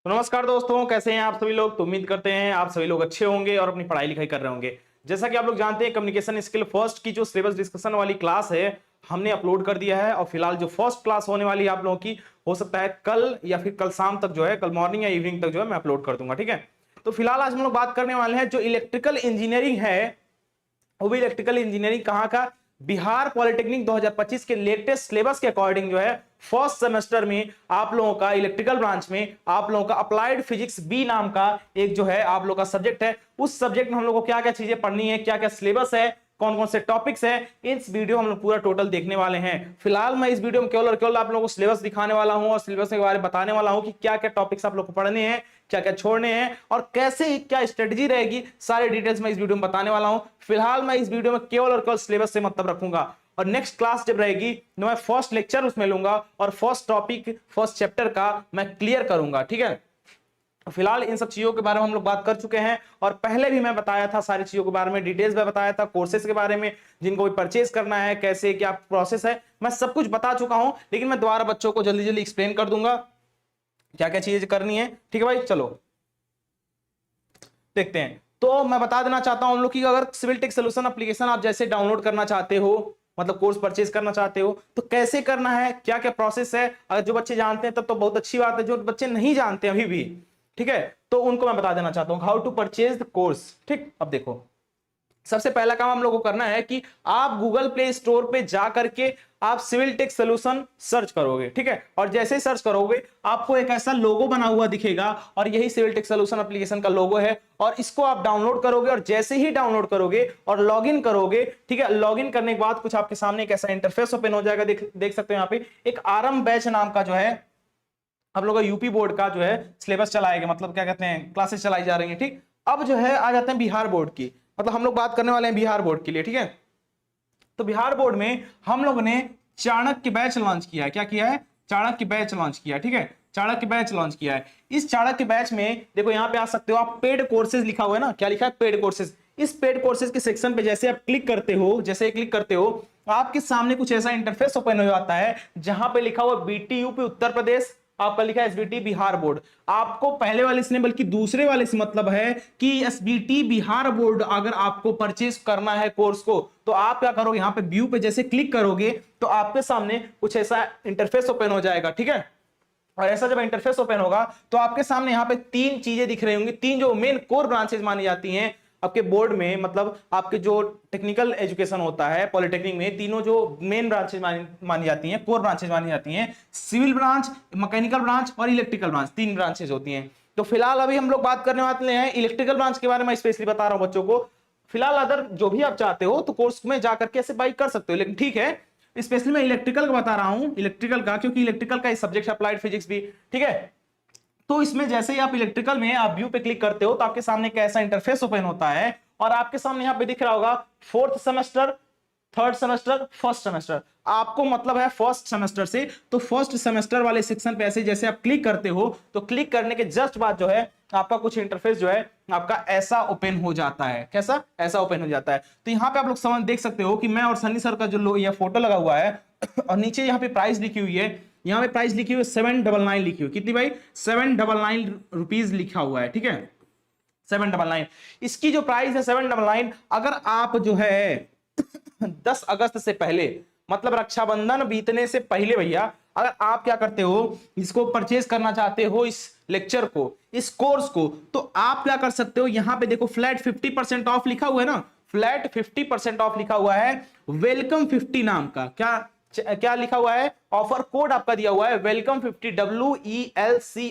तो नमस्कार दोस्तों, कैसे हैं आप सभी लोग। तो उम्मीद करते हैं आप सभी लोग अच्छे होंगे और अपनी पढ़ाई लिखाई कर रहे होंगे। जैसा कि आप लोग जानते हैं, कम्युनिकेशन स्किल फर्स्ट की जो सिलेबस डिस्कशन वाली क्लास है हमने अपलोड कर दिया है। और फिलहाल जो फर्स्ट क्लास होने वाली है आप लोगों की, हो सकता है कल या फिर कल शाम तक जो है, कल मॉर्निंग या इवनिंग तक जो है मैं अपलोड कर दूंगा। ठीक है, तो फिलहाल आज हम लोग बात करने वाले हैं जो इलेक्ट्रिकल इंजीनियरिंग है, वो भी इलेक्ट्रिकल इंजीनियरिंग कहाँ का, बिहार पॉलिटेक्निक 2025 के लेटेस्ट सिलेबस के अकॉर्डिंग जो है फर्स्ट सेमेस्टर में आप लोगों का इलेक्ट्रिकल ब्रांच में आप लोगों का अप्लाइड फिजिक्स बी नाम का एक जो है आप लोगों का सब्जेक्ट है। उस सब्जेक्ट में हम लोग को क्या क्या चीजें पढ़नी है, क्या क्या सिलेबस है, कौन कौन से टॉपिक्स है, इस वीडियो हम लोग पूरा टोटल देखने वाले हैं। फिलहाल मैं इस वीडियो में केवल और केवल आप लोगों को सिलेबस दिखाने वाला हूं और सिलेबस के बारे में बताने वाला हूं कि क्या क्या टॉपिक्स आप लोग को पढ़ने हैं, क्या क्या छोड़ने हैं और कैसे क्या स्ट्रेटजी रहेगी, सारे डिटेल्स मैं इस वीडियो में बताने वाला हूं। फिलहाल मैं इस वीडियो में केवल और केवल सिलेबस से मतलब रखूंगा और नेक्स्ट क्लास जब रहेगी तो मैं फर्स्ट लेक्चर उसमें लूंगा और फर्स्ट टॉपिक फर्स्ट चैप्टर का मैं क्लियर करूंगा। ठीक है, फिलहाल इन सब चीजों के बारे में हम लोग बात कर चुके हैं और पहले भी मैं बताया था सारी चीजों के बारे में, डिटेल्स में बताया था, कोर्सेज के बारे में जिनको भी परचेज करना है, कैसे क्या प्रोसेस है, मैं सब कुछ बता चुका हूं। लेकिन मैं दोबारा बच्चों को जल्दी जल्दी एक्सप्लेन कर दूंगा क्या क्या चीजें करनी है। ठीक है भाई, चलो देखते हैं। तो मैं बता देना चाहता हूं हम लोग की, अगर सिविल टेक सोल्यूशन एप्लीकेशन आप जैसे डाउनलोड करना चाहते हो, मतलब कोर्स परचेज करना चाहते हो, तो कैसे करना है, क्या क्या प्रोसेस है, अगर जो बच्चे जानते हैं तब तो बहुत अच्छी बात है, जो बच्चे नहीं जानते अभी भी, ठीक है, तो उनको मैं बता देना चाहता हूं how to purchase the course. ठीक, अब देखो सबसे पहला काम हम लोग को करना है कि आप गूगल प्ले स्टोर पे जा करके आप सिविल टेक सोल्यूशन सर्च करोगे। ठीक है, और जैसे ही सर्च करोगे आपको एक ऐसा लोगो बना हुआ दिखेगा और यही सिविल टेक सोल्यूशन एप्लीकेशन का लोगो है और इसको आप डाउनलोड करोगे और जैसे ही डाउनलोड करोगे और लॉगिन करोगे, ठीक है, लॉगिन करने के बाद कुछ आपके सामने एक ऐसा इंटरफेस ओपन हो जाएगा। देख सकते हो यहाँ पे एक आरएम बैच नाम का जो है आप लोगों का यूपी बोर्ड का जो है सिलेबस चलाएगा, मतलब क्या कहते हैं क्लासेस चलाई जा रही है। ठीक, अब जो है आ जाते हैं बिहार बोर्ड की, मतलब हम लोग बात करने वाले हैं बिहार बोर्ड के लिए। ठीक है, तो बिहार बोर्ड में हम लोग ने चाणक्य बैच लॉन्च किया है। क्या किया है? चाणक्य बैच लॉन्च किया है। ठीक है, चाणक्य बैच लॉन्च किया है। इस चाणक्य बैच में देखो यहाँ पे आ सकते हो आप, पेड कोर्सेज लिखा हुआ है ना, क्या लिखा है? Paid courses. इस पेड कोर्सेज के सेक्शन पे जैसे आप क्लिक करते हो, जैसे क्लिक करते हो आपके सामने कुछ ऐसा इंटरफेस ओपन हो जाता है जहां पे लिखा हुआ बीटीयूपी उत्तर प्रदेश, आपका लिखा है एसबीटी बिहार बोर्ड। आपको पहले वाले से नहीं बल्कि दूसरे वाले से मतलब है कि एसबीटी बिहार बोर्ड अगर आपको परचेज करना है कोर्स को, तो आप क्या करोगे, यहाँ पे व्यू पे जैसे क्लिक करोगे तो आपके सामने कुछ ऐसा इंटरफेस ओपन हो जाएगा। ठीक है, और ऐसा जब इंटरफेस ओपन होगा तो आपके सामने यहाँ पे तीन चीजें दिख रही होंगी, तीन जो मेन कोर ब्रांचेज मानी जाती हैं आपके बोर्ड में, मतलब आपके जो टेक्निकल एजुकेशन होता है पॉलिटेक्निक में, तीनों जो मेन ब्रांचेज मानी जाती हैं, कोर ब्रांचेज मानी जाती हैं, सिविल ब्रांच, मैकेनिकल ब्रांच और इलेक्ट्रिकल ब्रांच, तीन ब्रांचेज होती हैं। तो फिलहाल अभी हम लोग बात करने वाले हैं इलेक्ट्रिकल ब्रांच के बारे में, स्पेशली बता रहा हूं बच्चों को। फिलहाल अदर जो भी आप चाहते हो तो कोर्स में जाकर के ऐसे बाई कर सकते हो, लेकिन ठीक है स्पेशली मैं इलेक्ट्रिकल का बता रहा हूं, इलेक्ट्रिकल का, क्योंकि इलेक्ट्रिकल का सब्जेक्ट अप्लाइड फिजिक्स भी। ठीक है, तो इसमें जैसे ही आप इलेक्ट्रिकल में आप व्यू पे क्लिक करते हो तो आपके सामने कैसा इंटरफेस ओपन होता है और आपके सामने यहाँ पे दिख रहा होगा fourth semester, third semester, first semester. आपको मतलब है फर्स्ट सेमेस्टर से, तो फर्स्ट सेमेस्टर वाले सेक्शन पे ऐसे जैसे आप क्लिक करते हो तो क्लिक करने के जस्ट बाद जो है आपका कुछ इंटरफेस जो है आपका ऐसा ओपन हो जाता है। कैसा? ऐसा ओपन हो जाता है। तो यहाँ पे आप लोग समझ देख सकते हो कि मैं और सनी सर का जो ये फोटो लगा हुआ है और नीचे यहाँ पे प्राइस लिखी हुई है, यहाँ पे प्राइस लिखी हुई है 799 लिखी हुई, कितनी भाई? 799 रुपीज लिखा हुआ है। ठीक है, 799। इसकी जो प्राइस है 799, अगर आप जो है 10 अगस्त से पहले, मतलब रक्षाबंधन बीतने से पहले भैया, अगर आप क्या करते हो, इसको परचेज करना चाहते हो, इस लेक्चर को, इस कोर्स को, तो आप क्या कर सकते हो, यहां पे देखो फ्लैट 50% ऑफ लिखा हुआ है ना, फ्लैट 50% ऑफ लिखा हुआ है, वेलकम 50 नाम का क्या लिखा हुआ है, ऑफर कोड आपका दिया हुआ है वेलकम 50,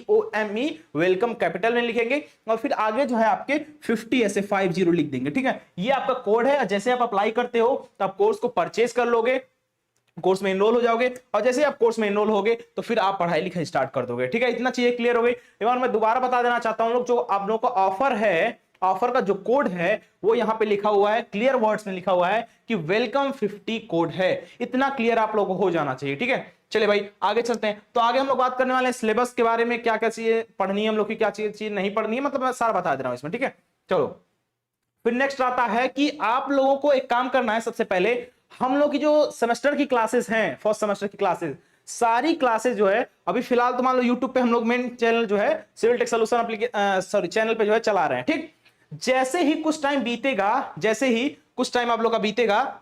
WELCOME, वेलकम कैपिटल में लिखेंगे और फिर आगे जो है आपके 50 ऐसे 50 लिख देंगे। ठीक है, ये आपका कोड है। जैसे आप अप्लाई करते हो तो आप कोर्स को परचेज कर लोगे, कोर्स में इनरोल हो जाओगे और जैसे आप कोर्स में इनरोल होगे तो फिर आप पढ़ाई लिखाई स्टार्ट कर दोगे। ठीक है, इतना चीजें क्लियर हो गई। एक बार मैं दोबारा बता देना चाहता हूं, जो आप लोगों का ऑफर है, ऑफर का जो कोड है वो यहां पे लिखा हुआ है, क्लियर वर्ड्स में लिखा हुआ है कि वेलकम 50 कोड है। इतना क्लियर आप लोगों को हो जाना चाहिए। ठीक है, चलिए भाई आगे चलते हैं। तो आगे हम लोग बात करने वाले हैं सिलेबस के बारे में, क्या क्या चीजें पढ़नी है हम लोग की, क्या चीज नहीं पढ़नी है, मतलब मैं सारा बता दे रहा हूं इसमें। ठीक है, चलो फिर नेक्स्ट आता है कि आप लोगों को एक काम करना है। सबसे पहले हम लोग की जो सेमेस्टर की क्लासेस हैं, फर्स्ट सेमेस्टर की क्लासेस, सारी क्लासेस जो है अभी फिलहाल तो मान लो यूट्यूब पे हम लोग मेन चैनल जो है सिविल टेक सॉल्यूशन चैनल पे जो है चला रहे हैं, ठीक। जैसे ही कुछ टाइम बीतेगा, जैसे ही कुछ टाइम आप लोग का बीतेगा,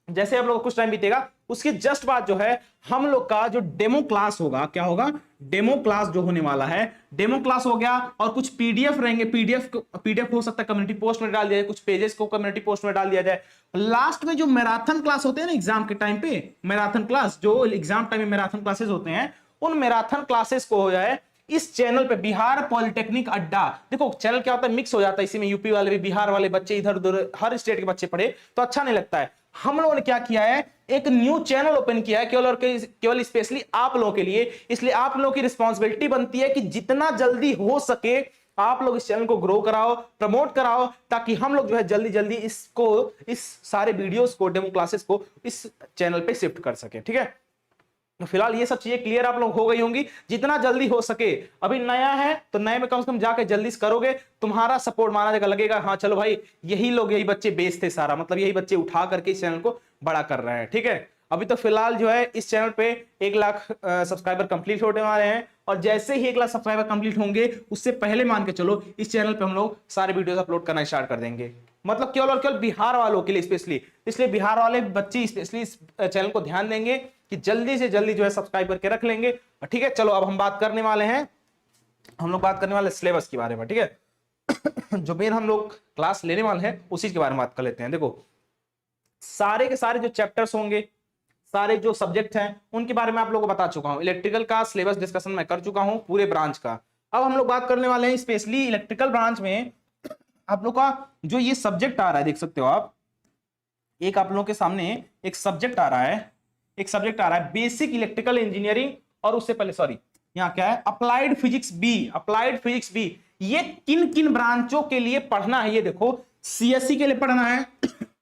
जैसे आप लोग का कुछ टाइम बीतेगा, उसके जस्ट बाद जो है हम लोग का जो डेमो क्लास होगा, क्या होगा, डेमो क्लास जो होने वाला है, डेमो क्लास हो गया और कुछ पीडीएफ रहेंगे, पीडीएफ हो सकता है कम्युनिटी पोस्ट में डाल दिया जाए, कुछ पेजेस को कम्युनिटी पोस्ट में डाल दिया जाए। लास्ट में जो मैराथन क्लास होते हैं ना एग्जाम के टाइम पे, मैराथन क्लास जो एग्जाम टाइम में मैराथन क्लासेस होते हैं, उन मैराथन क्लासेस को हो जाए इस चैनल पे, बिहार पॉलिटेक्निक अड्डा। देखो चैनल क्या होता है, मिक्स हो जाता है, इसी में यूपी वाले भी, बिहार वाले बच्चे, इधर उधर हर स्टेट के बच्चे पढ़े तो अच्छा नहीं लगता है। हम लोगों ने क्या किया है, एक न्यू चैनल ओपन किया है केवल और केवल स्पेशली आप लोगों के लिए। इसलिए आप लोगों की रिस्पॉन्सिबिलिटी बनती है कि जितना जल्दी हो सके आप लोग इस चैनल को ग्रो कराओ, प्रमोट कराओ, ताकि हम लोग जो है जल्दी जल्दी इसको, इस सारे वीडियोस को, डेमो क्लासेस को इस चैनल पे शिफ्ट कर सके, ठीक है। तो फिलहाल ये सब चीजें क्लियर आप लोग हो गई होंगी, जितना जल्दी हो सके। अभी नया है तो नए में कम से कम जाके जल्दी से करोगे, तुम्हारा सपोर्ट माना जाएगा, लगेगा हाँ चलो भाई यही लोग, यही बच्चे बेस थे सारा, मतलब यही बच्चे उठा करके इस चैनल को बड़ा कर रहे हैं, ठीक है। अभी तो फिलहाल जो है इस चैनल पे 1 लाख सब्सक्राइबर कंप्लीट होने वाले हैं, और जैसे ही 1 लाख सब्सक्राइबर कंप्लीट होंगे उससे पहले मान के चलो इस चैनल पे हम लोग सारे वीडियोस अपलोड करना स्टार्ट कर देंगे, मतलब केवल और केवल बिहार वालों के लिए स्पेशली। इसलिए बिहार वाले बच्चे स्पेशली इस चैनल को ध्यान देंगे कि जल्दी से जल्दी जो है सब्सक्राइब करके रख लेंगे, ठीक है। चलो अब हम बात करने वाले हैं, हम लोग बात करने वाले सिलेबस के बारे में, ठीक है। जो मेन हम लोग क्लास लेने वाले हैं उसी के बारे में बात कर लेते हैं। देखो सारे के सारे जो चैप्टर्स होंगे, सारे जो सब्जेक्ट हैं, उनके बारे में आप लोगों को बता चुका हूं। इलेक्ट्रिकल का सिलेबस डिस्कशन मैं कर चुका हूं पूरे ब्रांच का। अब हम लोग बात करने वाले हैं स्पेशली इलेक्ट्रिकल ब्रांच में आप लोग का जो ये सब्जेक्ट आ रहा है, देख सकते हो आप, एक आप लोगों के सामने एक सब्जेक्ट आ रहा है, एक सब्जेक्ट आ रहा है बेसिक इलेक्ट्रिकल इंजीनियरिंग, और उससे पहले सॉरी यहाँ क्या है, applied physics B, applied physics B. ये किन किन ब्रांचों के लिए पढ़ना है, ये देखो, सीएससी के लिए पढ़ना है,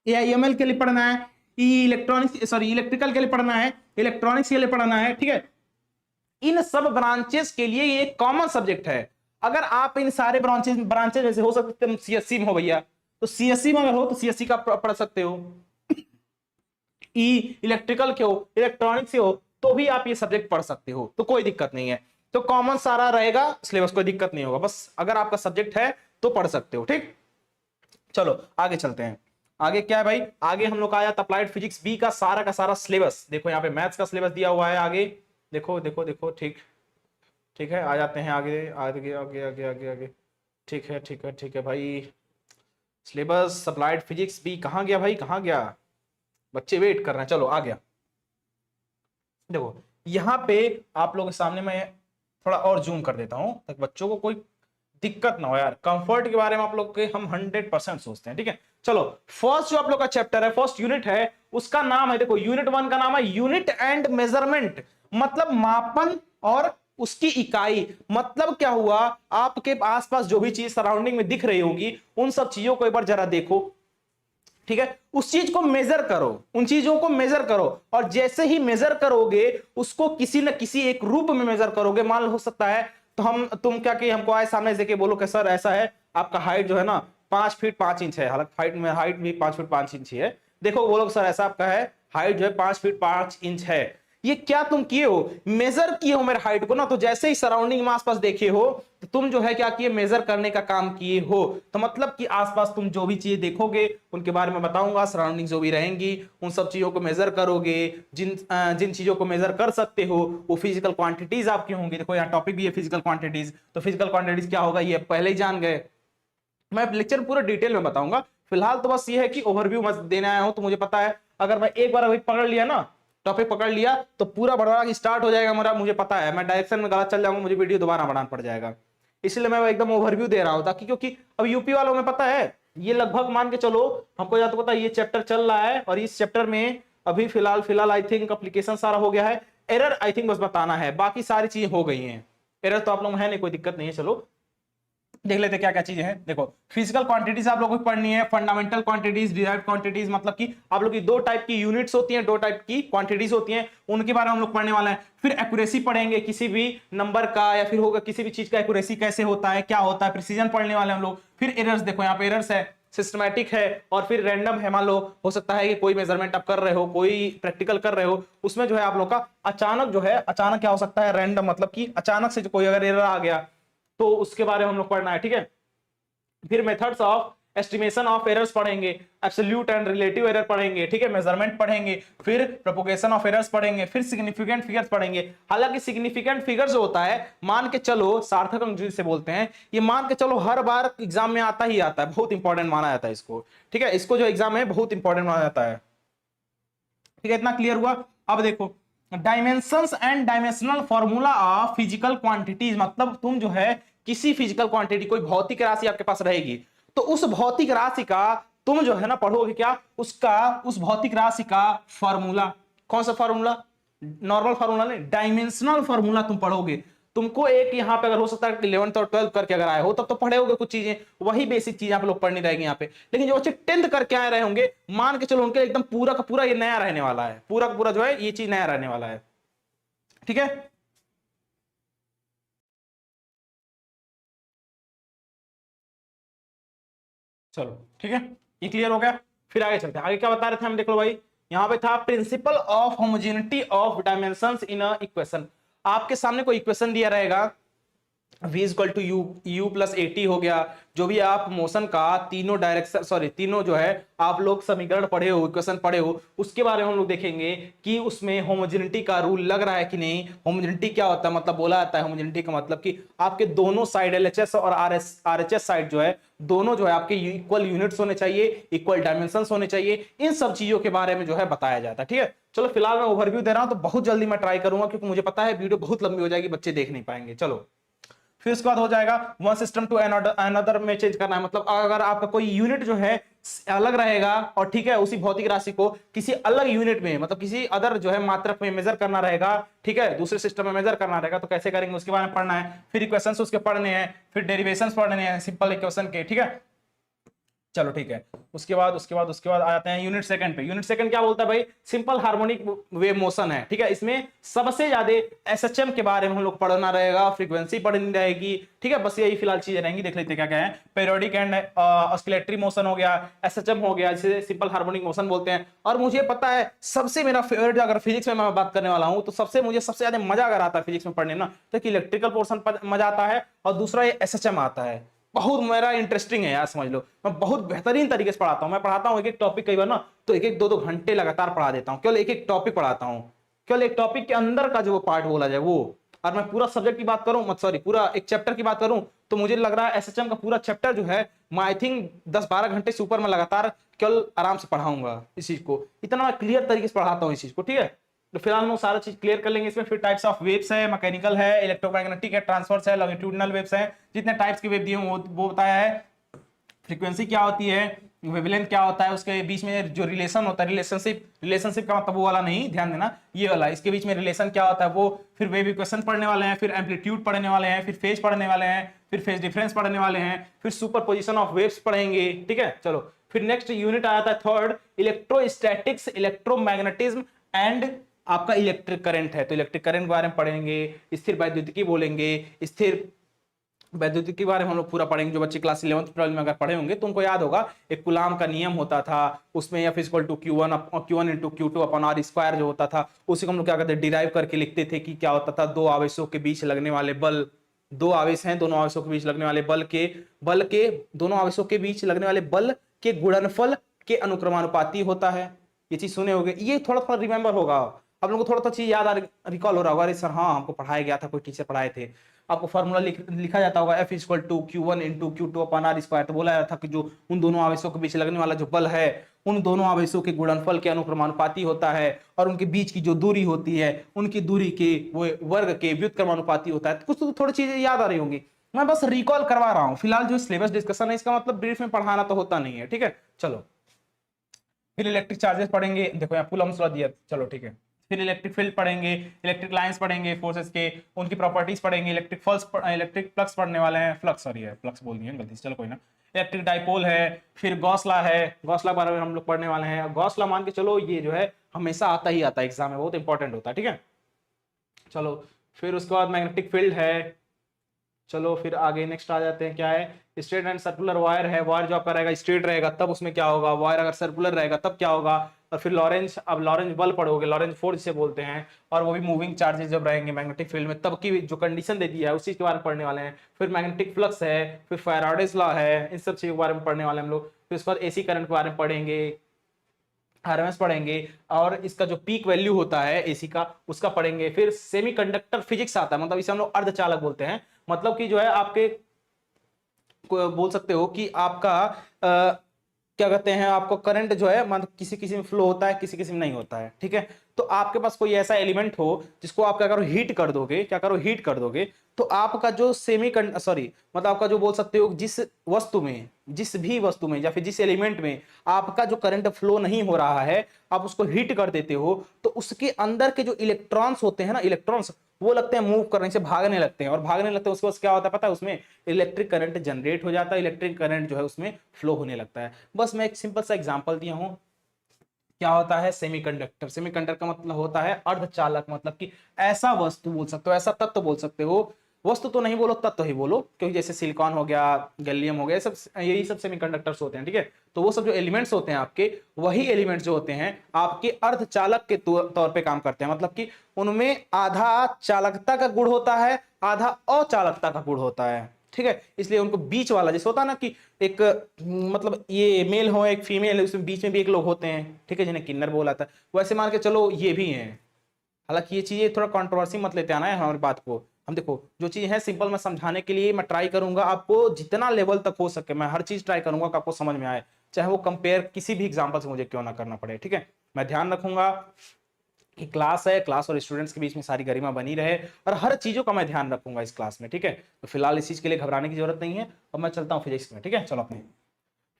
एआईएमएल के लिए पढ़ना है, इलेक्ट्रिकल के लिए पढ़ना है, इलेक्ट्रॉनिक्स के लिए पढ़ना है, ठीक है। इन सब ब्रांचेस के लिए ये कॉमन सब्जेक्ट है। अगर आप इन सारे ब्रांचेस में से हो सकते हैं सीएससी में हो भैया, तो सीएससी में अगर हो तो सीएससी का पढ़ सकते हो, इलेक्ट्रिकल के हो, इलेक्ट्रॉनिक्स से हो तो भी आप ये सब्जेक्ट पढ़ सकते हो, तो कोई दिक्कत नहीं है। तो कॉमन सारा रहेगा सिलेबस, कोई दिक्कत नहीं होगा, बस अगर आपका सब्जेक्ट है तो पढ़ सकते हो, ठीक। चलो आगे चलते हैं। आगे क्या है भाई, आगे हम लोग आया अप्लाइड फिजिक्स बी का सारा सिलेबस। देखो यहाँ पे मैथ्स का सिलेबस दिया हुआ है, आगे देखो देखो देखो, ठीक ठीक है। आ जाते हैं आगे आगे आगे आगे आगे आगे, ठीक है ठीक है ठीक है भाई। सिलेबस अप्लाइड फिजिक्स बी कहाँ गया भाई, कहाँ गया, बच्चे वेट कर रहे हैं। चलो आ गया। देखो यहाँ पे आप लोगों के सामने मैं थोड़ा और जूम कर देता हूं ताकि बच्चों को कोई दिक्कत ना हो यार। कंफर्ट के बारे में आप लोग के हम 100% सोचते हैं, ठीक है। चलो फर्स्ट जो आप लोग का चैप्टर है, फर्स्ट यूनिट है, उसका नाम है, देखो यूनिट 1 का नाम है यूनिट एंड मेजरमेंट, मतलब मापन और उसकी इकाई। मतलब क्या हुआ, आपके आसपास जो भी चीज सराउंडिंग में दिख रही होगी उन सब चीजों को एक बार जरा देखो, ठीक है। उस चीज को मेजर करो, उन चीजों को मेजर करो, और जैसे ही मेजर करोगे उसको किसी न किसी एक रूप में मेजर करोगे। मान हो सकता है तो तुम क्या कि हमको आए सामने देखे बोलो कि सर ऐसा है, आपका हाइट जो है ना 5 फीट 5 इंच है, हालांकि हाइट भी 5 फीट 5 इंच है। देखो बोलो सर ऐसा आपका है, हाइट जो है 5 फीट 5 इंच है। ये क्या तुम किए हो, मेजर किए हो मेरे हाइट को ना। तो जैसे ही सराउंडिंग में आसपास देखे हो तो तुम जो है क्या किए, मेजर करने का काम किए हो। तो मतलब कि आसपास तुम जो भी चीज देखोगे उनके बारे में बताऊंगा, सराउंडिंग जो भी रहेंगी उन सब चीजों को मेजर करोगे। जिन चीजों को मेजर कर सकते हो वो फिजिकल क्वांटिटीज आपकी होंगी। देखो यहाँ टॉपिक भी है फिजिकल क्वांटिटीज, तो फिजिकल क्वांटिटीज क्या होगा ये पहले ही जान गए। मैं लेक्चर पूरा डिटेल में बताऊंगा, फिलहाल तो बस ये है कि ओवरव्यू मत देने आया हूं। तो मुझे पता है अगर मैं एक बार अभी पकड़ लिया ना, टॉपिक पकड़ लिया तो पूरा बढ़ाना स्टार्ट हो जाएगा मेरा, मुझे पता है मैं डायरेक्शन में गलत चल जाऊंगा, मुझे वीडियो दोबारा बनाना पड़ जाएगा। इसलिए मैं एकदम ओवरव्यू दे रहा हूं ताकि, क्योंकि अब यूपी वालों में पता है ये लगभग मान के चलो हमको या तो पता है ये चैप्टर चल रहा है और इस चैप्टर में अभी फिलहाल आई थिंक एप्लीकेशन सारा हो गया है। एरर आई थिंक बस बताना है, बाकी सारी चीजें हो गई हैं। एरर तो आप लोग है नहीं, कोई दिक्कत नहीं है। चलो देख लेते क्या क्या चीजें हैं। देखो फिजिकल क्वांटिटीज आप लोगों को पढ़नी है, फंडामेंटल क्वांटिटीज, डिराइव्ड क्वांटिटीज, मतलब कि आप लोग की 2 टाइप की यूनिट्स होती हैं, 2 टाइप की क्वांटिटीज होती हैं, उनके बारे में हम लोग पढ़ने वाले हैं। फिर एक्यूरेसी पढ़ेंगे, किसी भी नंबर का या फिर होगा किसी भी चीज का एक्यूरेसी कैसे होता है, क्या होता है, प्रिसीजन पढ़ने वाले हम लोग। फिर एरर्स, देखो यहाँ पे एरर्स है, सिस्टमैटिक है और फिर रैंडम है। मान लो हो सकता है कि कोई मेजरमेंट आप कर रहे हो, कोई प्रैक्टिकल कर रहे हो, उसमें जो है आप लोग का अचानक जो है, अचानक क्या हो सकता है, रैंडम मतलब कि अचानक से जो कोई अगर एरर आ गया तो उसके बारे में हम लोग पढ़ना है, ठीक है। फिर methods of estimation of errors पढ़ेंगे, एब्सोल्यूट एंड रिलेटिव एरर पढ़ेंगे, ठीक है, मेजरमेंट पढ़ेंगे, फिर प्रोपोगेशन ऑफ एरर्स पढ़ेंगे, फिर सिग्निफिकेंट फिगर्स पढ़ेंगे। हालांकि सिग्निफिकेंट फिगर्स जो होता है, मान के चलो सार्थक अंक जिसे बोलते हैं, ये मान के चलो हर बार एग्जाम में आता ही आता है, बहुत इंपॉर्टेंट माना जाता है इसको, ठीक है, इसको जो एग्जाम में बहुत इंपॉर्टेंट माना जाता है, ठीक है। इतना क्लियर हुआ। अब देखो dimensions and dimensional formula of physical quantities, मतलब तुम जो है किसी फिजिकल क्वांटिटी, कोई भौतिक राशि आपके पास रहेगी, तो उस भौतिक राशि का तुम जो है ना पढ़ोगे क्या, उसका, उस भौतिक राशि का फॉर्मूला। कौन सा फॉर्मूला? नॉर्मल फॉर्मूला नहीं, डायमेंशनल फॉर्मूला तुम पढ़ोगे। तुमको एक यहाँ पे अगर हो सकता है 11th और 12th करके अगर आए हो तब तो पढ़े होगे कुछ चीजें, वही बेसिक चीज आप लोग पढ़नी रहेगी यहाँ पे। लेकिन जो बच्चे 10th करके आए रहे होंगे, मान के चलो उनके एकदम पूरा का पूरा ये नया रहने वाला है, पूरा का पूरा जो है ये चीज नया रहने वाला है, ठीक है। चलो ठीक है, ये क्लियर हो गया। फिर आगे चलते हैं, आगे क्या बता रहे थे हम, देख लो भाई, यहाँ पे था principle of homogeneity of dimensions in a equation. आपके सामने कोई इक्वेशन दिया रहेगा, v equal to u plus at हो गया, जो भी आप मोशन का तीनों डायरेक्शन, सॉरी तीनों जो है आप लोग समीकरण पढ़े हो, इक्वेशन पढ़े हो, उसके बारे में हम लोग देखेंगे कि उसमें होमोजेनिटी का रूल लग रहा है कि नहीं। होमोजेनिटी क्या होता है, मतलब बोला जाता है होमोजेनिटी का मतलब कि आपके दोनों साइड एलएचएस और आरएचएस साइड जो है, दोनों जो है आपके इक्वल यूनिट्स होने चाहिए, इक्वल डायमेंशंस होने चाहिए। इन सब चीजों के बारे में जो है बताया जाता है, ठीक है। चलो फिलहाल मैं ओवरव्यू दे रहा हूं, तो बहुत जल्दी मैं ट्राई करूंगा क्योंकि मुझे पता है वीडियो बहुत लंबी हो जाएगी, बच्चे देख नहीं पाएंगे। चलो फिर उसके बाद हो जाएगा वन सिस्टम टू अनदर में चेंज करना है, मतलब अगर आपका कोई यूनिट जो है अलग रहेगा और ठीक है, उसी भौतिक राशि को किसी अलग यूनिट में, मतलब किसी अदर जो है मात्रक में मेजर करना रहेगा, ठीक है, दूसरे सिस्टम में मेजर करना रहेगा, तो कैसे करेंगे उसके बारे में पढ़ना है। फिर इक्वेशंस उसके पढ़ने हैं, फिर डेरिवेशंस पढ़ने हैं सिंपल इक्वेशन के, ठीक है। चलो ठीक है, उसके बाद आ जाते हैं यूनिट सेकंड पे। यूनिट सेकंड क्या बोलता है भाई, सिंपल हार्मोनिक वेव मोशन है, ठीक है। इसमें सबसे ज्यादा एसएचएम के बारे में हम लोग पढ़ना रहेगा, फ्रीक्वेंसी पढ़नी रहेगी, ठीक है। बस यही फिलहाल चीजें रहेंगी, देख लेते हैं क्या क्या है। पेरियोडिक एंड ऑस्किलेटरी मोशन हो गया, एसएचएम हो गया, जिसे सिंपल हार्मोनिक मोशन बोलते हैं। और मुझे पता है सबसे मेरा फेवरेट, अगर फिजिक्स में मैं बात करने वाला हूं, तो सबसे मुझे सबसे ज्यादा मजा अगर आता है फिजिक्स में पढ़ने ना, तो इलेक्ट्रिकल पोर्शन मजा आता है, और दूसरा ये एसएचएम आता है। बहुत मेरा इंटरेस्टिंग है यार, समझ लो मैं बहुत बेहतरीन तरीके से पढ़ाता हूं। मैं पढ़ाता हूं एक एक टॉपिक, कई बार ना तो एक एक दो दो घंटे लगातार पढ़ा देता हूं, केवल एक एक टॉपिक पढ़ाता हूं, केवल एक टॉपिक के अंदर का जो पार्ट बोला जाए वो। और मैं पूरा सब्जेक्ट की बात करूं, मत सॉरी पूरा एक चैप्टर की बात करूं, तो मुझे लग रहा है एसएचएम का पूरा चैप्टर जो है मैं आई थिंक 10-12 घंटे से ऊपर में लगातार केवल आराम से पढ़ाऊंगा इस चीज को। इतना मैं क्लियर तरीके से पढ़ाता हूं इस चीज को, ठीक है। तो फिलहाल हम सारा चीज क्लियर कर लेंगे इसमें। फिर टाइप्स ऑफ वेव्स है, मैकेनिकल है, इलेक्ट्रोमैग्नेटिक है, ट्रांसवर्स है, लॉन्गिट्यूडिनल वेव्स है, जितने टाइप्स के वेव दिए वो बताया है। फ्रीक्वेंसी क्या होती है, वेवलेंथ क्या होता है, उसके बीच में जो रिलेशन होता है, रिलेशनशिप का मतलब वो वाला नहीं, ध्यान देना ये वाला, इसके बीच में रिलेशन क्या होता है वो। फिर वेव इक्वेशन पढ़ने वाले हैं, फिर एम्पलीट्यूड पढ़ने वाले हैं, फिर फेज पढ़ने वाले हैं, फिर फेज डिफरेंस पढ़ने वाले हैं, फिर सुपरपोजिशन ऑफ वेव्स पढ़ेंगे, ठीक है। चलो फिर नेक्स्ट यूनिट आता है थर्ड, इलेक्ट्रोस्टैटिक्स, इलेक्ट्रोमैग्नेटिज्म एंड आपका इलेक्ट्रिक करंट है, तो इलेक्ट्रिक करंट के बारे में पढ़ेंगे। स्थिर वैद्युतिकी बोलेंगे, स्थिर वैद्युतिक के बारे में हम लोग पूरा पढ़ेंगे। जो बच्चे क्लास 11th 12 में अगर पढ़े होंगे तो उनको याद होगा, एक कुलाम का नियम होता था, उसमें F equal to Q1 into Q2 upon R square जो होता था, उसी को हम लोग क्या करते डिराइव करके लिखते थे कि क्या होता था, दो आवेशों के बीच लगने वाले बल, दो आवेश हैं, दोनों आवेशों के बीच लगने वाले बल के दोनों आवेशों के बीच लगने वाले बल के गुणनफल के अनुक्रमानुपाती होता है। ये चीज सुने होंगे, ये थोड़ा थोड़ा रिमेंबर होगा आप लोगों को, थोड़ा थोड़ा चीज याद रिकॉल हो रहा होगा, अरे सर हाँ हमको पढ़ाया गया था, कोई टीचर पढ़ाए थे। आपको फॉर्मूला लिखा जाता होगा F equal to Q1 into Q2 upon R square, तो बोला जाता था कि जो उन दोनों आवेशों के बीच लगने वाला जो बल है, उन दोनों आवेशों के गुणनफल के अनुक्रमानुपाती होता है, और उनके बीच की जो दूरी होती है उनकी दूरी के वो वर्ग के व्युत्क्रमानुपाती होता है। कुछ तो थोड़ी चीजें याद आ रही होंगी, मैं बस रिकॉल करवा रहा हूँ। फिलहाल जो सिलेबस डिस्कशन है इसका मतलब ब्रीफ में पढ़ाना तो होता नहीं है, ठीक है। चलो फिर इलेक्ट्रिक चार्जेस पढ़ेंगे, देखो यहाँ कूलम्ब लॉ दिया, चलो ठीक है। फिर इलेक्ट्रिक फील्ड पढ़ेंगे, इलेक्ट्रिक लाइंस पढ़ेंगे, फोर्सेस के उनकी प्रॉपर्टीज पढ़ेंगे, इलेक्ट्रिक फ्लक्स पढ़ने वाले हैं, फ्लक्स सॉरी है फ्लक्स बोल दिए गलती से, चलो कोई ना। इलेक्ट्रिक डाइपोल है, फिर गॉस लॉ है, गॉस लॉ के बारे में हम लोग पढ़ने वाले हैं। गॉस लॉ मान के चलो ये जो है हमेशा आता ही आता है एग्जाम में, बहुत इंपॉर्टेंट होता है, ठीक है। चलो फिर उसके बाद मैग्नेटिक फील्ड है, चलो फिर आगे नेक्स्ट आ जाते हैं, क्या है स्ट्रेट एंड सर्कुलर वायर है, वायर जो आपका रहेगा स्ट्रेट रहेगा तब उसमें क्या होगा, वायर अगर सर्कुलर रहेगा तब क्या होगा। और फिर लॉरेंज, अब लॉरेंज बल पढ़ोगे, लॉरेंज फोर्स जिसे बोलते हैं, और वो भी मूविंग चार्जेस जब रहेंगे मैग्नेटिक फील्ड में तब की जो कंडीशन दे दी है उस चीज के बारे में पढ़ने वाले हैं। फिर मैग्नेटिक फ्लक्स है, फिर फैराडेज लॉ है, इन सब चीजों के बारे में पढ़ने वाले हम लोग। फिर उसके बाद एसी करंट के बारे में पढ़ेंगे, आरएमएस पढ़ेंगे, और इसका जो पीक वैल्यू होता है एसी का उसका पढ़ेंगे। फिर सेमीकंडक्टर फिजिक्स आता है, मतलब इसे हम लोग अर्धचालक बोलते हैं, मतलब कि जो है आपके बोल सकते हो कि आपका क्या कहते हैं, आपको करंट जो है मतलब किसी किसी में फ्लो होता है, किसी किसी में नहीं होता है, ठीक है। तो आपके पास कोई ऐसा एलिमेंट हो जिसको आप क्या करो, हीट कर दोगे, क्या करो हीट कर दोगे, तो आपका जो मतलब आपका जो बोल सकते हो जिस वस्तु में, जिस भी वस्तु में या फिर जिस एलिमेंट में आपका जो करंट फ्लो नहीं हो रहा है, आप उसको हीट कर देते हो, तो उसके अंदर के जो इलेक्ट्रॉन्स होते हैं ना, इलेक्ट्रॉन्स वो लगते हैं मूव करने से, भागने लगते हैं, और भागने लगते हैं उसके बाद क्या होता है पता है, उसमें इलेक्ट्रिक करंट जनरेट हो जाता है, इलेक्ट्रिक करंट जो है उसमें फ्लो होने लगता है। बस मैं एक सिंपल सा एग्जांपल दिया हूं। क्या होता है सेमीकंडक्टर, सेमीकंडक्टर का मतलब होता है अर्धचालक, मतलब कि ऐसा वस्तु बोल सकते हो, ऐसा तत्व बोल सकते हो, वस्तु तो नहीं बोलो तत्व ही बोलो, क्योंकि जैसे सिलिकॉन हो गया, गैलियम हो गया, सब यही सब सेमीकंडक्टर्स होते हैं, ठीक है। तो वो सब जो एलिमेंट्स होते हैं आपके, वही एलिमेंट्स जो होते हैं आपके अर्धचालक के तौर पे काम करते हैं, मतलब कि उनमें आधा चालकता का गुण होता है, आधा अचालकता का गुण होता है, ठीक है। इसलिए उनको बीच वाला, जैसे होता है ना कि एक मतलब ये मेल हो एक फीमेल है, उसमें बीच में भी एक लोग होते हैं, ठीक है, जिन्हें किन्नर बोला था, वैसे मान के चलो ये भी हैं। हालांकि ये चीजें थोड़ा कंट्रोवर्सी मत लेते आना है हमारी बात को, हम देखो जो चीज है सिंपल मैं समझाने के लिए मैं ट्राई करूंगा, आपको जितना लेवल तक हो सके मैं हर चीज ट्राई करूंगा कि आपको समझ में आए, चाहे वो कंपेयर किसी भी एग्जाम्पल से मुझे क्यों ना करना पड़े, ठीक है। मैं ध्यान रखूंगा कि क्लास है, क्लास और स्टूडेंट्स के बीच में सारी गरिमा बनी रहे, और हर चीजों का मैं ध्यान रखूंगा इस क्लास में, ठीक है। तो फिलहाल इस चीज के लिए घबराने की जरूरत नहीं है, और मैं चलता हूँ फिजिक्स में, ठीक है। चलो अपने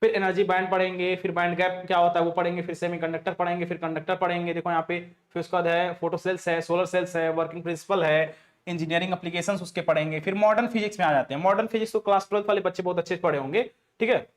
फिर एनर्जी बैंड पढ़ेंगे, फिर बैंड गैप क्या होता है वो पढ़ेंगे, फिर सेमीकंडक्टर पढ़ेंगे, फिर कंडक्टर पढ़ेंगे, देखो यहाँ पे। फिर उसके बाद है फोटो सेल्स है, सोलर सेल्स है, वर्किंग प्रिंसिपल है, इंजीनियरिंग एप्लीकेशंस उसके पढ़ेंगे। फिर मॉडर्न फिजिक्स में आ जाते हैं, मॉडर्न फिजिक्स तो क्लास 12 वाले बच्चे बहुत अच्छे से पढ़े होंगे, ठीक है।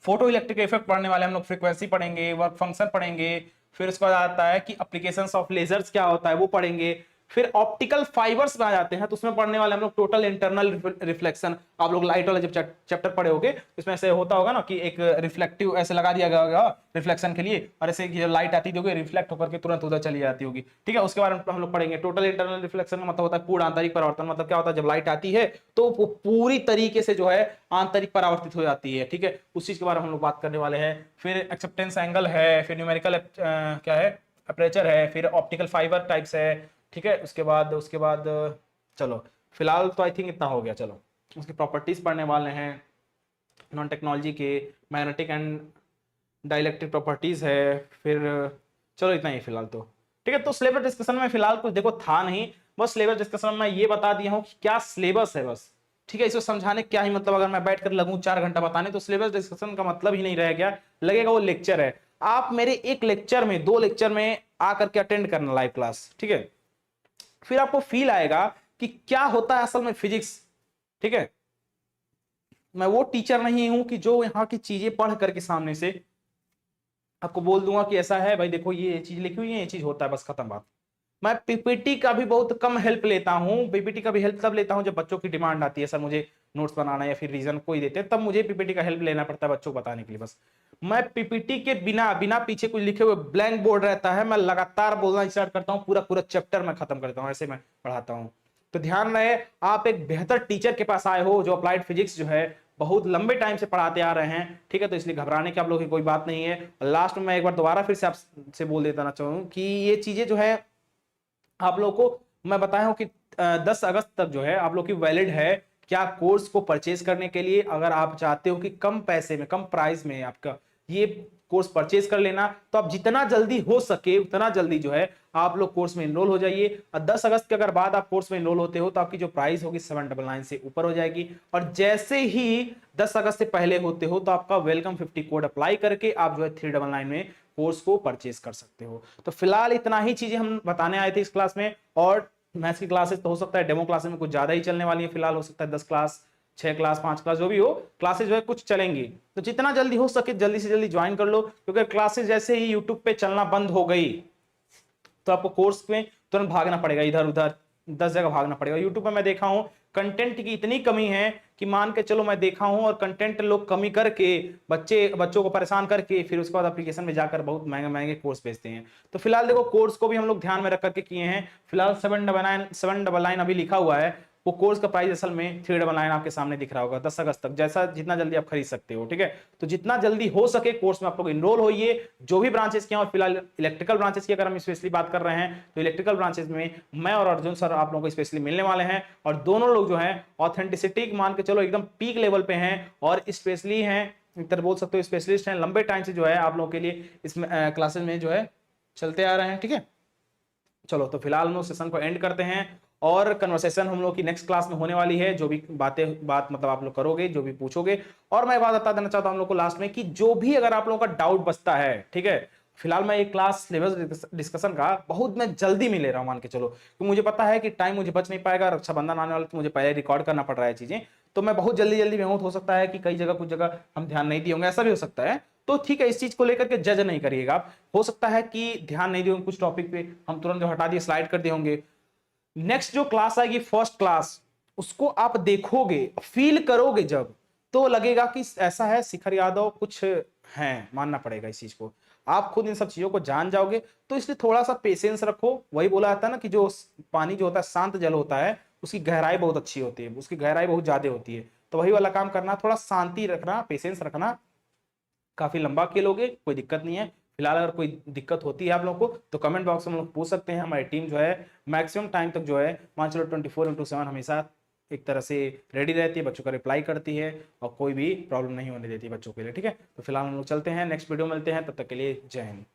फोटो इलेक्ट्रिक इफेक्ट पढ़ने वाले हम लोग, फ्रीक्वेंसी पढ़ेंगे, वर्क फंक्शन पढ़ेंगे। फिर उसके बाद आता है कि एप्लीकेशंस ऑफ लेजर्स क्या होता है वो पढ़ेंगे। फिर ऑप्टिकल फाइबर्स में आ जाते हैं, तो उसमें पढ़ने वाले हम लोग टोटल इंटरनल रिफ्लेक्शन। आप लोग लाइट वाला जब चैप्टर पढ़े होगे इसमें ऐसे होता होगा ना कि एक रिफ्लेक्टिव ऐसे लगा दिया गया होगा रिफ्लेक्शन के लिए, और ऐसे लाइट आती होगी रिफ्लेक्ट होकर के तुरंत उधर चली जाती होगी, ठीक है। उसके बारे में हम लोग पढ़ेंगे। टोटल इंटरनल रिफ्लेक्शन का मतलब होता है पूर्ण आंतरिक परावर्तन, मतलब क्या होता है जब लाइट आती है तो वो पूरी तरीके से जो है आंतरिक परावर्तित हो जाती है, ठीक है। उस चीज के बारे में हम लोग बात करने वाले हैं। फिर एक्सेप्टेंस एंगल है, फिर न्यूमेरिकल क्या है अपर्चर है, फिर ऑप्टिकल फाइबर टाइप्स है, ठीक है। उसके बाद चलो फिलहाल तो आई थिंक इतना हो गया। चलो उसकी प्रॉपर्टीज पढ़ने वाले हैं, नॉन टेक्नोलॉजी के मैग्नेटिक एंड डाइलेक्ट्रिक प्रॉपर्टीज है। फिर चलो इतना ही फिलहाल तो, ठीक है। तो सिलेबस डिस्कशन में फिलहाल कुछ देखो था नहीं, बस सिलेबस डिस्कशन में ये बता दिया हूँ कि क्या सिलेबस है बस, ठीक है। इसको समझाने क्या ही मतलब, अगर मैं बैठ कर लगूं 4 घंटा बताने तो सिलेबस डिस्कशन का मतलब ही नहीं रह गया, लगेगा वो लेक्चर है। आप मेरे एक लेक्चर में 2 लेक्चर में आकर के अटेंड करना लाइव क्लास, ठीक है। फिर आपको फील आएगा कि क्या होता है असल में फिजिक्स, ठीक है। मैं वो टीचर नहीं हूं कि जो यहाँ की चीजें पढ़ करके सामने से आपको बोल दूंगा कि ऐसा है भाई देखो ये चीज लिखी हुई है, ये चीज होता है, बस खत्म बात। मैं पीपीटी का भी बहुत कम हेल्प लेता हूँ, पीपीटी का भी हेल्प तब लेता हूँ जब बच्चों की डिमांड आती है, सर मुझे नोट्स बनाना या फिर रीजन कोई देते हैं तब मुझे पीपीटी का हेल्प लेना पड़ता है बच्चों को बताने के लिए। बस मैं पीपीटी के बिना बिना पीछे कुछ लिखे हुए ब्लैंक बोर्ड रहता है, मैं लगातार बोलना स्टार्ट करता हूँ, पूरा पूरा चैप्टर मैं खत्म करता हूँ, ऐसे मैं पढ़ाता हूँ। तो ध्यान रहे आप एक बेहतर टीचर के पास आए हो जो अप्लाइड फिजिक्स जो है बहुत लंबे टाइम से पढ़ाते आ रहे हैं, ठीक है। तो इसलिए घबराने की आप लोगों की कोई बात नहीं है। लास्ट में मैं एक बार दोबारा फिर से आपसे बोल देता चाहूँ कि ये चीजें जो है आप लोगों को मैं बताया हूं कि 10 अगस्त तक जो है आप लोग की वैलिड है, क्या कोर्स को परचेज करने के लिए। अगर आप चाहते हो कि कम पैसे में कम प्राइस में आपका ये कोर्स परचेज कर लेना, तो आप जितना जल्दी हो सके उतना जल्दी जो है आप लोग कोर्स में एनरोल हो जाइए। और 10 अगस्त के अगर बाद आप कोर्स में एनरोल होते हो तो आपकी जो प्राइस होगी 799 से ऊपर हो जाएगी। और जैसे ही 10 अगस्त से पहले होते हो तो आपका वेलकम 50 कोड अप्लाई करके आप जो है 399 में कोर्स को परचेज कर सकते हो। तो फिलहाल इतना ही चीजें हम बताने आए थे इस क्लास में, और मैथ्स की क्लासेस तो हो सकता है डेमो क्लासेस में कुछ ज्यादा ही चलने वाली है। फिलहाल हो सकता है 10 क्लास 6 क्लास 5 क्लास जो भी हो क्लासेस जो है कुछ चलेंगी, तो जितना जल्दी हो सके जल्दी से जल्दी ज्वाइन कर लो, क्योंकि क्लासेस जैसे ही यूट्यूब पे चलना बंद हो गई तो आपको कोर्स में तुरंत भागना पड़ेगा इधर उधर, 10 जगह भागना पड़ेगा। यूट्यूब पे मैं देखा हूं कंटेंट की इतनी कमी है कि मान के चलो मैं देखा हूं, और कंटेंट लोग कमी करके बच्चों को परेशान करके फिर उसके बाद एप्लीकेशन में जाकर बहुत महंगे महंगे कोर्स बेचते हैं। तो फिलहाल देखो कोर्स को भी हम लोग ध्यान में रख करके किए हैं। फिलहाल 799 अभी लिखा हुआ है, वो कोर्स का प्राइस असल में 399 आपके सामने दिख रहा होगा 10 अगस्त तक, जैसा जितना जल्दी आप खरीद सकते हो, ठीक है। तो जितना जल्दी हो सके कोर्स में आप लोग इनरोल होइए, जो भी ब्रांचेस के हैं। और फिलहाल इलेक्ट्रिकल ब्रांचेस की अगर हम स्पेशली बात कर रहे हैं तो इलेक्ट्रिकल ब्रांचेस में मैं और अर्जुन सर आप लोगों को स्पेशली मिलने वाले हैं, और दोनों लोग जो है ऑथेंटिसिटी मान के चलो एकदम पीक लेवल पे हैं, और स्पेशली हैं, एक तरह बोल सकते हो स्पेशलिस्ट हैं, लंबे टाइम से जो है आप लोगों के लिए इसमें क्लासेस में जो है चलते आ रहे हैं, ठीक है। चलो तो फिलहाल हम लोग सेशन को एंड करते हैं, और कन्वर्सेशन हम लोग की नेक्स्ट क्लास में होने वाली है। जो भी बात मतलब आप लोग करोगे, जो भी पूछोगे। और मैं बात बता देना चाहता हूं हम लोग को लास्ट में कि जो भी अगर आप लोगों का डाउट बचता है, ठीक है, फिलहाल मैं एक क्लास सिलेबस डिस्कशन का बहुत मैं जल्दी में ले रहा हूं मान के चलो, क्योंकि मुझे पता है कि टाइम मुझे बच नहीं पाएगा, रक्षाबंधन आने वाला तो मुझे पहले रिकॉर्ड करना पड़ रहा है चीजें, तो मैं बहुत जल्दी जल्दी में हूं। हो सकता है कि कई जगह कुछ जगह हम ध्यान नहीं दिए होंगे, ऐसा भी हो सकता है। तो ठीक है, इस चीज को लेकर के जज नहीं करिएगा आप। हो सकता है कि ध्यान नहीं दिए होंगे कुछ टॉपिक पे, हम तुरंत जो हटा दिए स्लाइड कर दिए होंगे। नेक्स्ट जो क्लास आएगी फर्स्ट क्लास, उसको आप देखोगे, फील करोगे जब, तो लगेगा कि ऐसा है शिखर यादव कुछ है, मानना पड़ेगा इस चीज को। आप खुद इन सब चीजों को जान जाओगे, तो इसलिए थोड़ा सा पेशेंस रखो। वही बोला जाता है ना कि जो पानी जो होता है शांत जल होता है, उसकी गहराई बहुत अच्छी होती है, उसकी गहराई बहुत ज्यादा होती है। तो वही वाला काम करना, थोड़ा शांति रखना, पेशेंस रखना। काफी लंबा खेलोगे, कोई दिक्कत नहीं है। फिलहाल अगर कोई दिक्कत होती है आप लोगों को तो कमेंट बॉक्स में हम लोग पूछ सकते हैं। हमारी टीम जो है मैक्सिमम टाइम तक जो है मान चलो 24/7 हमेशा एक तरह से रेडी रहती है, बच्चों का रिप्लाई करती है, और कोई भी प्रॉब्लम नहीं होने देती बच्चों के लिए, ठीक है। तो फिलहाल हम लोग चलते हैं, नेक्स्ट वीडियो मिलते हैं, तब तक के लिए जय हिंद।